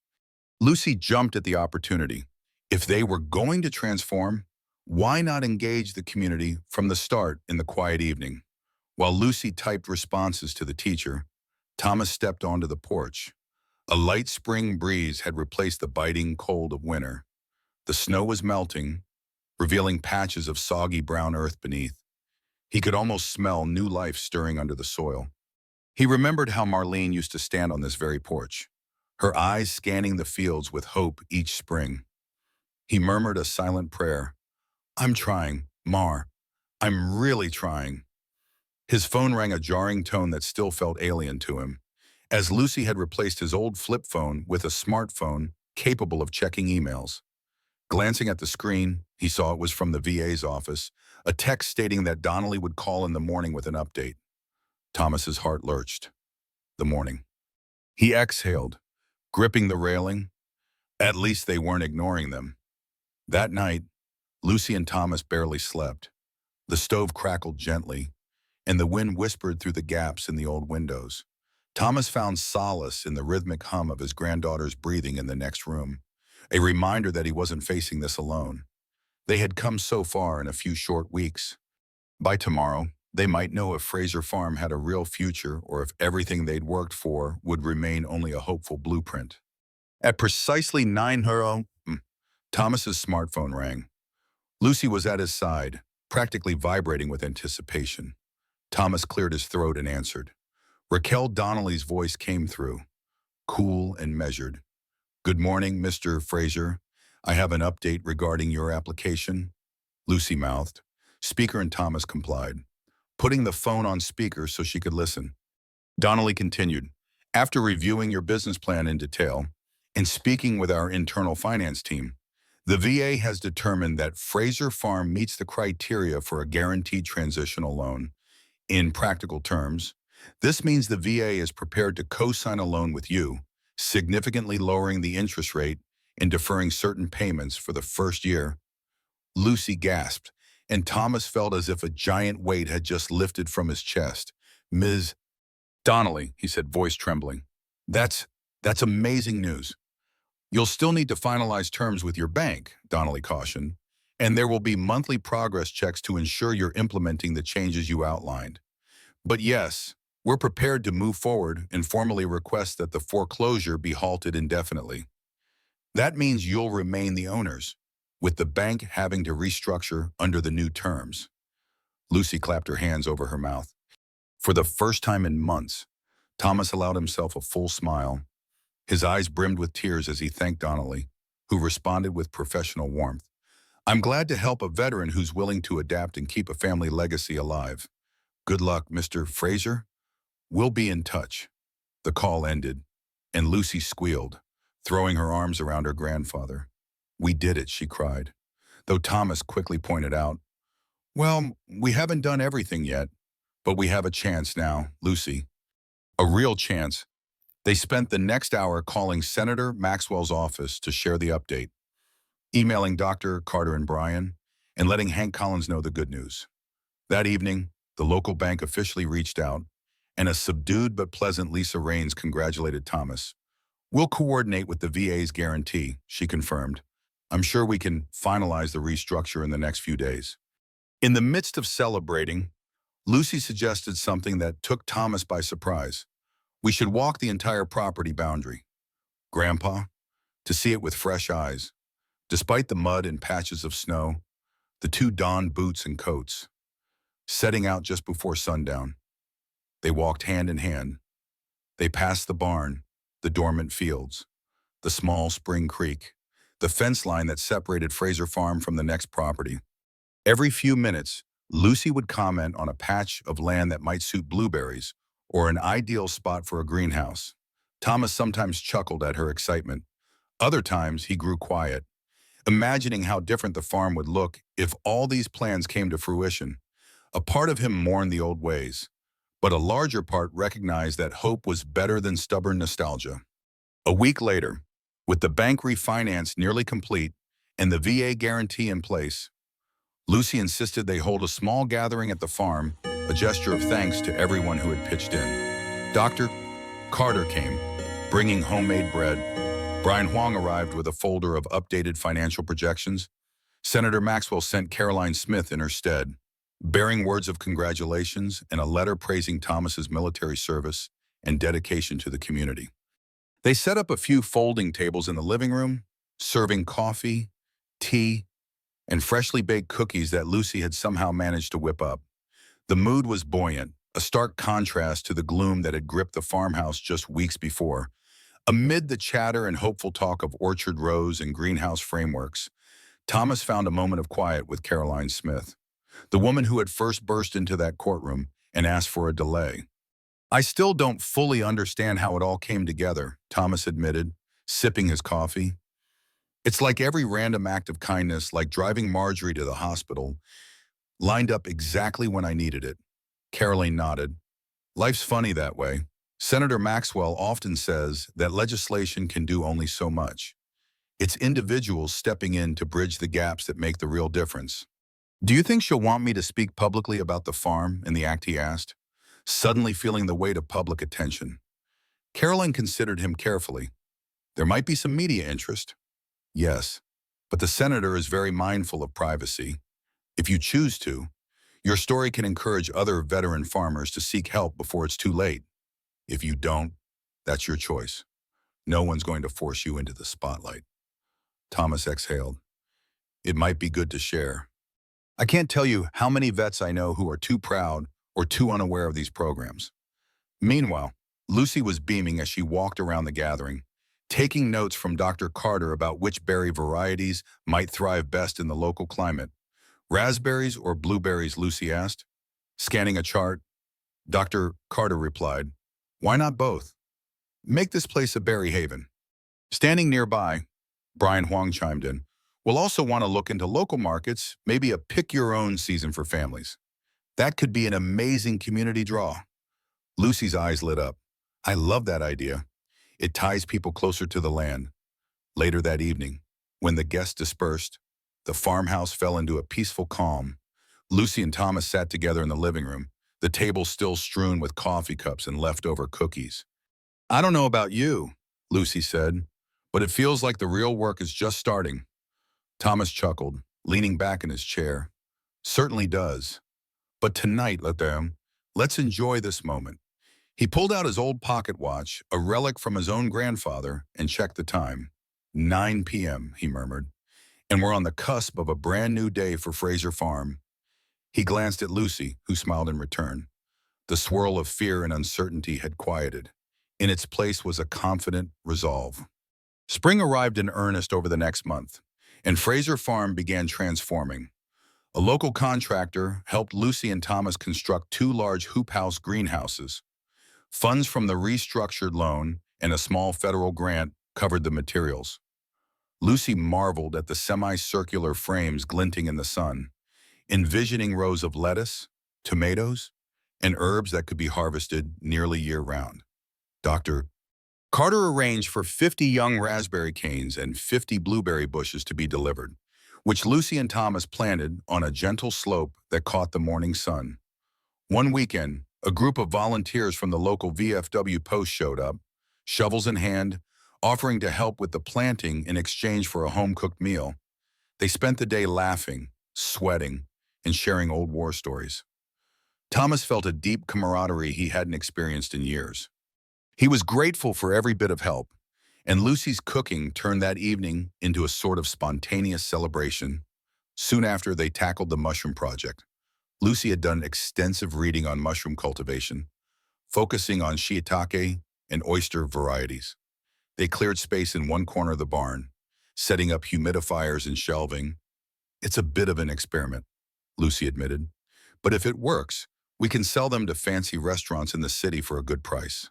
Lucy jumped at the opportunity. If they were going to transform, why not engage the community from the start in the quiet evening? While Lucy typed responses to the teacher, Thomas stepped onto the porch. A light spring breeze had replaced the biting cold of winter. The snow was melting, revealing patches of soggy brown earth beneath. He could almost smell new life stirring under the soil. He remembered how Marlene used to stand on this very porch, her eyes scanning the fields with hope each spring. He murmured a silent prayer. "I'm trying, Mar. I'm really trying." His phone rang a jarring tone that still felt alien to him, as Lucy had replaced his old flip phone with a smartphone capable of checking emails. Glancing at the screen, he saw it was from the VA's office, a text stating that Donnelly would call in the morning with an update. Thomas's heart lurched. The morning. He exhaled, gripping the railing. At least they weren't ignoring them. That night, Lucy and Thomas barely slept. The stove crackled gently, and the wind whispered through the gaps in the old windows. Thomas found solace in the rhythmic hum of his granddaughter's breathing in the next room, a reminder that he wasn't facing this alone. They had come so far in a few short weeks. By tomorrow, they might know if Fraser Farm had a real future or if everything they'd worked for would remain only a hopeful blueprint. At precisely 9:00, Thomas's smartphone rang. Lucy was at his side, practically vibrating with anticipation. Thomas cleared his throat and answered. Raquel Donnelly's voice came through, cool and measured. Good morning, Mr. Fraser. I have an update regarding your application. Lucy mouthed. Speaker and Thomas complied, putting the phone on speaker so she could listen. Donnelly continued. After reviewing your business plan in detail and speaking with our internal finance team, the VA has determined that Fraser Farm meets the criteria for a guaranteed transitional loan. In practical terms, this means the VA is prepared to co-sign a loan with you, significantly lowering the interest rate and deferring certain payments for the first year. Lucy gasped, and Thomas felt as if a giant weight had just lifted from his chest. Ms. Donnelly, he said, voice trembling. That's amazing news. You'll still need to finalize terms with your bank, Donnelly cautioned, and there will be monthly progress checks to ensure you're implementing the changes you outlined. But yes, we're prepared to move forward and formally request that the foreclosure be halted indefinitely. That means you'll remain the owners, with the bank having to restructure under the new terms. Lucy clapped her hands over her mouth. For the first time in months, Thomas allowed himself a full smile. His eyes brimmed with tears as he thanked Donnelly, who responded with professional warmth. I'm glad to help a veteran who's willing to adapt and keep a family legacy alive. Good luck, Mr. Fraser. We'll be in touch. The call ended, and Lucy squealed, throwing her arms around her grandfather. We did it, she cried, though Thomas quickly pointed out, well, we haven't done everything yet, but we have a chance now, Lucy. A real chance. They spent the next hour calling Senator Maxwell's office to share the update, emailing Dr. Carter and Brian, and letting Hank Collins know the good news. That evening, the local bank officially reached out, and a subdued but pleasant Lisa Raines congratulated Thomas. We'll coordinate with the VA's guarantee, she confirmed. I'm sure we can finalize the restructure in the next few days. In the midst of celebrating, Lucy suggested something that took Thomas by surprise. We should walk the entire property boundary. Grandpa, to see it with fresh eyes. Despite the mud and patches of snow, the two donned boots and coats, setting out just before sundown. They walked hand in hand. They passed the barn, the dormant fields, the small spring creek, the fence line that separated Fraser Farm from the next property. Every few minutes, Lucy would comment on a patch of land that might suit blueberries or an ideal spot for a greenhouse. Thomas sometimes chuckled at her excitement. Other times, he grew quiet, imagining how different the farm would look if all these plans came to fruition. A part of him mourned the old ways, but a larger part recognized that hope was better than stubborn nostalgia. A week later, with the bank refinance nearly complete and the VA guarantee in place, Lucy insisted they hold a small gathering at the farm, a gesture of thanks to everyone who had pitched in. Dr. Carter came, bringing homemade bread. Brian Huang arrived with a folder of updated financial projections. Senator Maxwell sent Caroline Smith in her stead, bearing words of congratulations and a letter praising Thomas's military service and dedication to the community. They set up a few folding tables in the living room, serving coffee, tea, and freshly baked cookies that Lucy had somehow managed to whip up. The mood was buoyant, a stark contrast to the gloom that had gripped the farmhouse just weeks before. Amid the chatter and hopeful talk of orchard rows and greenhouse frameworks, Thomas found a moment of quiet with Caroline Smith, the woman who had first burst into that courtroom and asked for a delay. I still don't fully understand how it all came together, Thomas admitted, sipping his coffee. It's like every random act of kindness, like driving Marjorie to the hospital, lined up exactly when I needed it. Caroline nodded. Life's funny that way. Senator Maxwell often says that legislation can do only so much. It's individuals stepping in to bridge the gaps that make the real difference. Do you think she'll want me to speak publicly about the farm in the act, he asked, suddenly feeling the weight of public attention. Carolyn considered him carefully. There might be some media interest. Yes, but the senator is very mindful of privacy. If you choose to, your story can encourage other veteran farmers to seek help before it's too late. If you don't, that's your choice. No one's going to force you into the spotlight. Thomas exhaled. It might be good to share. I can't tell you how many vets I know who are too proud or too unaware of these programs. Meanwhile, Lucy was beaming as she walked around the gathering, taking notes from Dr. Carter about which berry varieties might thrive best in the local climate. Raspberries or blueberries, Lucy asked. Scanning a chart, Dr. Carter replied, why not both? Make this place a berry haven. Standing nearby, Brian Huang chimed in, we'll also want to look into local markets, maybe a pick-your-own season for families. That could be an amazing community draw. Lucy's eyes lit up. I love that idea. It ties people closer to the land. Later that evening, when the guests dispersed, the farmhouse fell into a peaceful calm. Lucy and Thomas sat together in the living room, the table still strewn with coffee cups and leftover cookies. I don't know about you, Lucy said, but it feels like the real work is just starting. Thomas chuckled, leaning back in his chair. Certainly does. But tonight, let's enjoy this moment. He pulled out his old pocket watch, a relic from his own grandfather, and checked the time. 9 p.m., he murmured. And we're on the cusp of a brand new day for Fraser Farm. He glanced at Lucy, who smiled in return. The swirl of fear and uncertainty had quieted. In its place was a confident resolve. Spring arrived in earnest over the next month, and Fraser Farm began transforming. A local contractor helped Lucy and Thomas construct 2 large hoop house greenhouses. Funds from the restructured loan and a small federal grant covered the materials. Lucy marveled at the semicircular frames glinting in the sun, envisioning rows of lettuce, tomatoes, and herbs that could be harvested nearly year-round. Dr. Carter arranged for 50 young raspberry canes and 50 blueberry bushes to be delivered, which Lucy and Thomas planted on a gentle slope that caught the morning sun. One weekend, a group of volunteers from the local VFW post showed up, shovels in hand, offering to help with the planting in exchange for a home-cooked meal. They spent the day laughing, sweating, and sharing old war stories. Thomas felt a deep camaraderie he hadn't experienced in years. He was grateful for every bit of help, and Lucy's cooking turned that evening into a sort of spontaneous celebration. Soon after, they tackled the mushroom project. Lucy had done extensive reading on mushroom cultivation, focusing on shiitake and oyster varieties. They cleared space in one corner of the barn, setting up humidifiers and shelving. It's a bit of an experiment, Lucy admitted, but if it works, we can sell them to fancy restaurants in the city for a good price.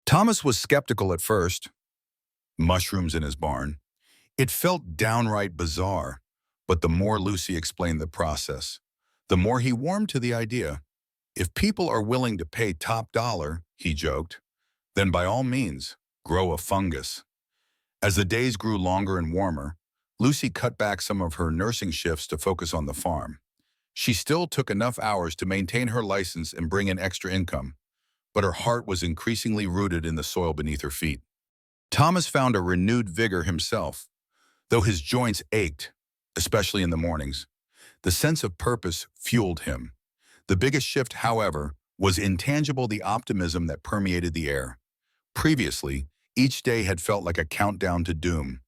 Thomas was skeptical at first. Mushrooms in his barn. It felt downright bizarre, but the more Lucy explained the process, the more he warmed to the idea. If people are willing to pay top dollar, he joked, then by all means, grow a fungus. As the days grew longer and warmer, Lucy cut back some of her nursing shifts to focus on the farm. She still took enough hours to maintain her license and bring in extra income, but her heart was increasingly rooted in the soil beneath her feet. Thomas found a renewed vigor himself. Though his joints ached, especially in the mornings, the sense of purpose fueled him. The biggest shift, however, was intangible: the optimism that permeated the air. Previously, each day had felt like a countdown to doom.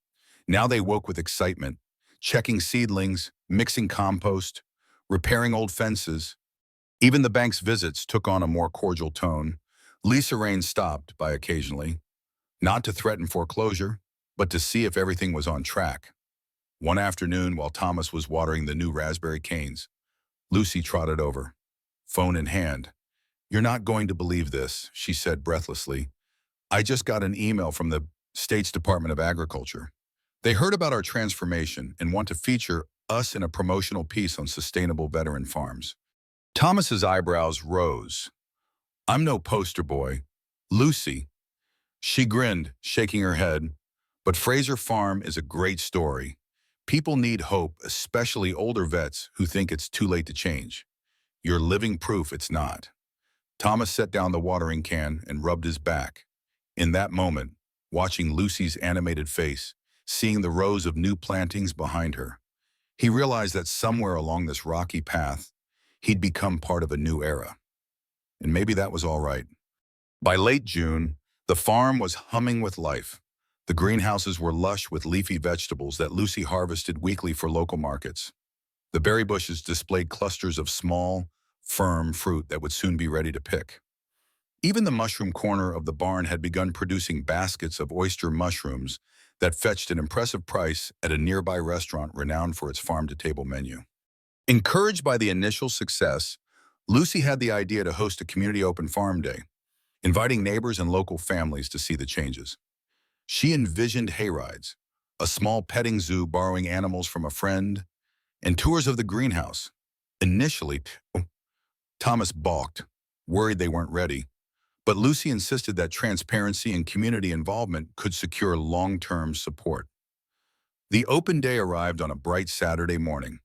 Now they woke with excitement, checking seedlings, mixing compost, repairing old fences. Even the bank's visits took on a more cordial tone. Lisa Rain stopped by occasionally, not to threaten foreclosure, but to see if everything was on track. One afternoon, while Thomas was watering the new raspberry canes, Lucy trotted over, phone in hand. "You're not going to believe this," she said breathlessly. "I just got an email from the State's Department of Agriculture. They heard about our transformation and want to feature us in a promotional piece on sustainable veteran farms." Thomas's eyebrows rose. "I'm no poster boy. Lucy." She grinned, shaking her head. But Fraser Farm is a great story. People need hope, especially older vets who think it's too late to change. You're living proof it's not. Thomas set down the watering can and rubbed his back. In that moment, watching Lucy's animated face, seeing the rows of new plantings behind her, he realized that somewhere along this rocky path, he'd become part of a new era. And maybe that was all right. By late June, the farm was humming with life. The greenhouses were lush with leafy vegetables that Lucy harvested weekly for local markets. The berry bushes displayed clusters of small, firm fruit that would soon be ready to pick. Even the mushroom corner of the barn had begun producing baskets of oyster mushrooms that fetched an impressive price at a nearby restaurant renowned for its farm-to-table menu. Encouraged by the initial success, Lucy had the idea to host a community open farm day, inviting neighbors and local families to see the changes. She envisioned hayrides, a small petting zoo borrowing animals from a friend, and tours of the greenhouse. Initially, Thomas balked, worried they weren't ready, but Lucy insisted that transparency and community involvement could secure long-term support. The open day arrived on a bright Saturday morning.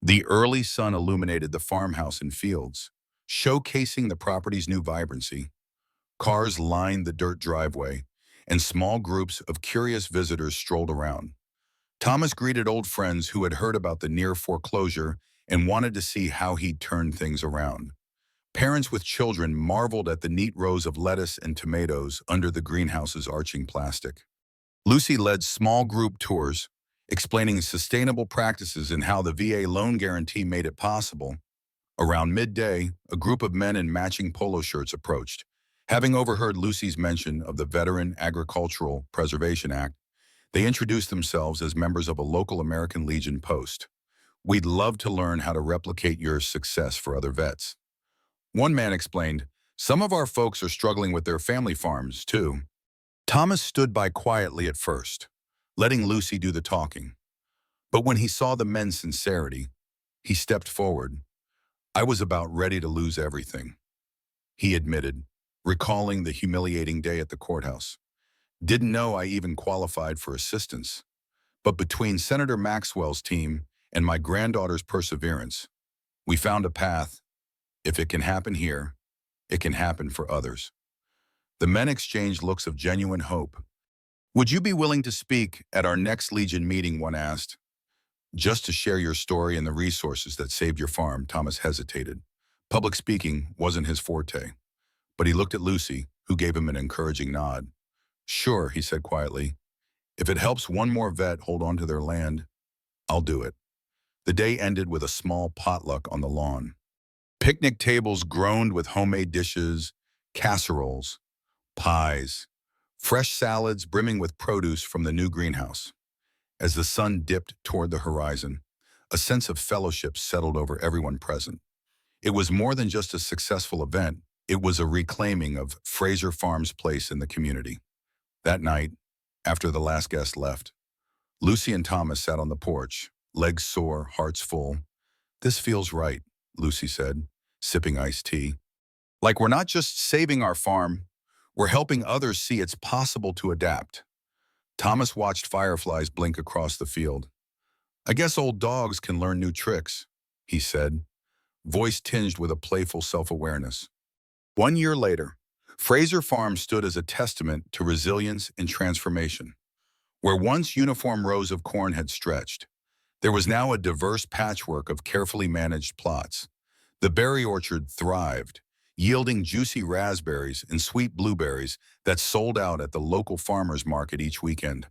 The early sun illuminated the farmhouse and fields, showcasing the property's new vibrancy. Cars lined the dirt driveway, and small groups of curious visitors strolled around. Thomas greeted old friends who had heard about the near foreclosure and wanted to see how he'd turn things around. Parents with children marveled at the neat rows of lettuce and tomatoes under the greenhouse's arching plastic. Lucy led small group tours, explaining sustainable practices and how the VA loan guarantee made it possible. Around midday, a group of men in matching polo shirts approached. Having overheard Lucy's mention of the Veteran Agricultural Preservation Act, they introduced themselves as members of a local American Legion post. "We'd love to learn how to replicate your success for other vets." One man explained, "Some of our folks are struggling with their family farms, too." Thomas stood by quietly at first, letting Lucy do the talking. But when he saw the men's sincerity, he stepped forward. "I was about ready to lose everything," he admitted, recalling the humiliating day at the courthouse. "Didn't know I even qualified for assistance. But between Senator Maxwell's team and my granddaughter's perseverance, we found a path. If it can happen here, it can happen for others." The men exchanged looks of genuine hope. "Would you be willing to speak at our next Legion meeting?" one asked. "Just to share your story and the resources that saved your farm," Thomas hesitated. Public speaking wasn't his forte. But he looked at Lucy, who gave him an encouraging nod. "Sure," he said quietly. "If it helps one more vet hold on to their land, I'll do it." The day ended with a small potluck on the lawn. Picnic tables groaned with homemade dishes, casseroles, pies, fresh salads brimming with produce from the new greenhouse. As the sun dipped toward the horizon, a sense of fellowship settled over everyone present. It was more than just a successful event. It was a reclaiming of Fraser Farm's place in the community. That night, after the last guest left, Lucy and Thomas sat on the porch, legs sore, hearts full. "This feels right," Lucy said, sipping iced tea. "Like we're not just saving our farm, we're helping others see it's possible to adapt." Thomas watched fireflies blink across the field. "I guess old dogs can learn new tricks," he said, voice tinged with a playful self-awareness. 1 year later, Fraser Farm stood as a testament to resilience and transformation. Where once uniform rows of corn had stretched, there was now a diverse patchwork of carefully managed plots. The berry orchard thrived, yielding juicy raspberries and sweet blueberries that sold out at the local farmers market each weekend.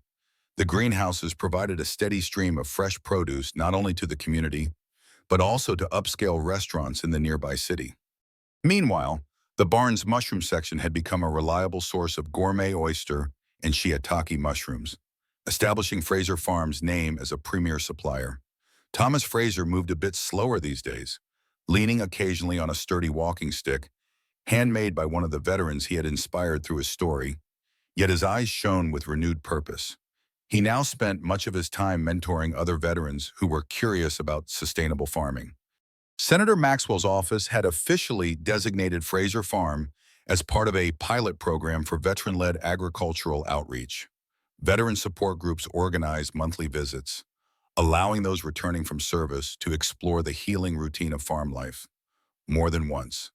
The greenhouses provided a steady stream of fresh produce not only to the community, but also to upscale restaurants in the nearby city. Meanwhile, the barn's mushroom section had become a reliable source of gourmet oyster and shiitake mushrooms, establishing Fraser Farm's name as a premier supplier. Thomas Fraser moved a bit slower these days, leaning occasionally on a sturdy walking stick, handmade by one of the veterans he had inspired through his story, yet his eyes shone with renewed purpose. He now spent much of his time mentoring other veterans who were curious about sustainable farming. Senator Maxwell's office had officially designated Fraser Farm as part of a pilot program for veteran-led agricultural outreach. Veteran support groups organized monthly visits, allowing those returning from service to explore the healing routine of farm life. More than once,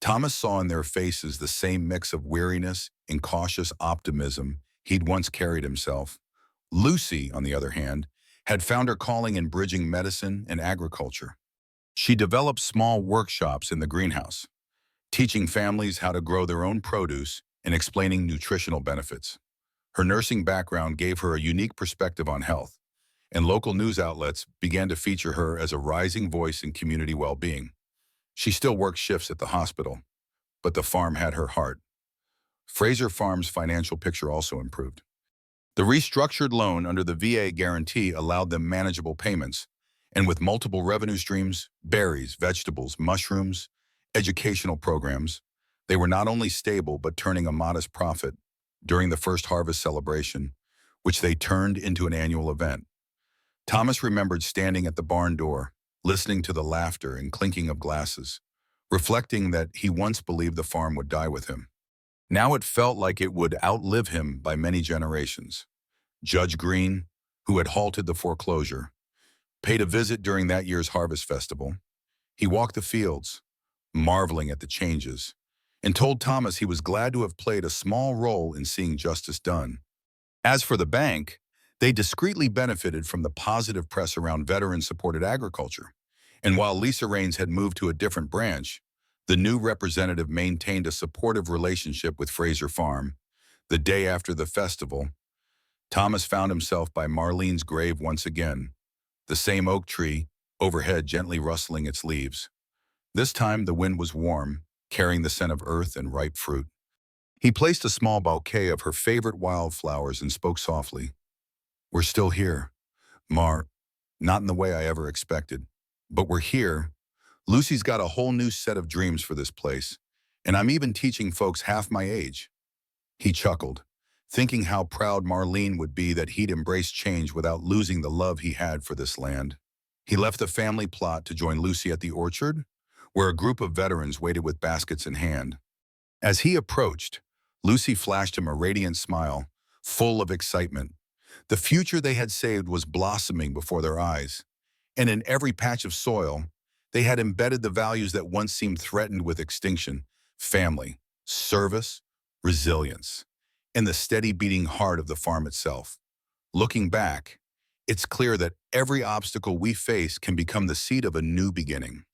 Thomas saw in their faces the same mix of weariness and cautious optimism he'd once carried himself. Lucy, on the other hand, had found her calling in bridging medicine and agriculture. She developed small workshops in the greenhouse, teaching families how to grow their own produce and explaining nutritional benefits. Her nursing background gave her a unique perspective on health, and local news outlets began to feature her as a rising voice in community well-being. She still worked shifts at the hospital, but the farm had her heart. Fraser Farm's financial picture also improved. The restructured loan under the VA guarantee allowed them manageable payments, and with multiple revenue streams, berries, vegetables, mushrooms, educational programs, they were not only stable but turning a modest profit during the first harvest celebration, which they turned into an annual event. Thomas remembered standing at the barn door, listening to the laughter and clinking of glasses, reflecting that he once believed the farm would die with him. Now it felt like it would outlive him by many generations. Judge Green, who had halted the foreclosure, paid a visit during that year's harvest festival. He walked the fields, marveling at the changes, and told Thomas he was glad to have played a small role in seeing justice done. As for the bank, they discreetly benefited from the positive press around veteran-supported agriculture. And while Lisa Raines had moved to a different branch, the new representative maintained a supportive relationship with Fraser Farm. The day after the festival, Thomas found himself by Marlene's grave once again, the same oak tree overhead gently rustling its leaves. This time the wind was warm, carrying the scent of earth and ripe fruit. He placed a small bouquet of her favorite wildflowers and spoke softly. "We're still here, Mar, not in the way I ever expected, but we're here. Lucy's got a whole new set of dreams for this place, and I'm even teaching folks half my age." He chuckled, thinking how proud Marlene would be that he'd embraced change without losing the love he had for this land. He left the family plot to join Lucy at the orchard, where a group of veterans waited with baskets in hand. As he approached, Lucy flashed him a radiant smile, full of excitement. The future they had saved was blossoming before their eyes, and in every patch of soil, they had embedded the values that once seemed threatened with extinction: family, service, resilience, and the steady beating heart of the farm itself. Looking back, it's clear that every obstacle we face can become the seed of a new beginning.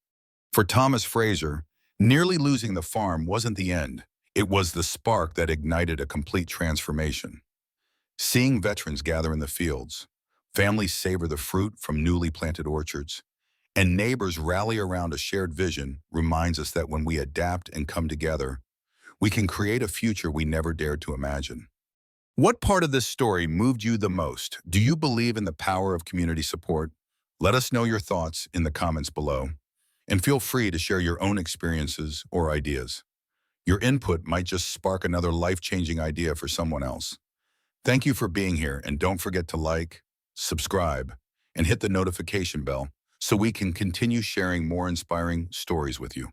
For Thomas Fraser, nearly losing the farm wasn't the end. It was the spark that ignited a complete transformation. Seeing veterans gather in the fields, families savor the fruit from newly planted orchards, and neighbors rally around a shared vision reminds us that when we adapt and come together, we can create a future we never dared to imagine. What part of this story moved you the most? Do you believe in the power of community support? Let us know your thoughts in the comments below, and feel free to share your own experiences or ideas. Your input might just spark another life-changing idea for someone else. Thank you for being here, and don't forget to like, subscribe, and hit the notification bell so we can continue sharing more inspiring stories with you.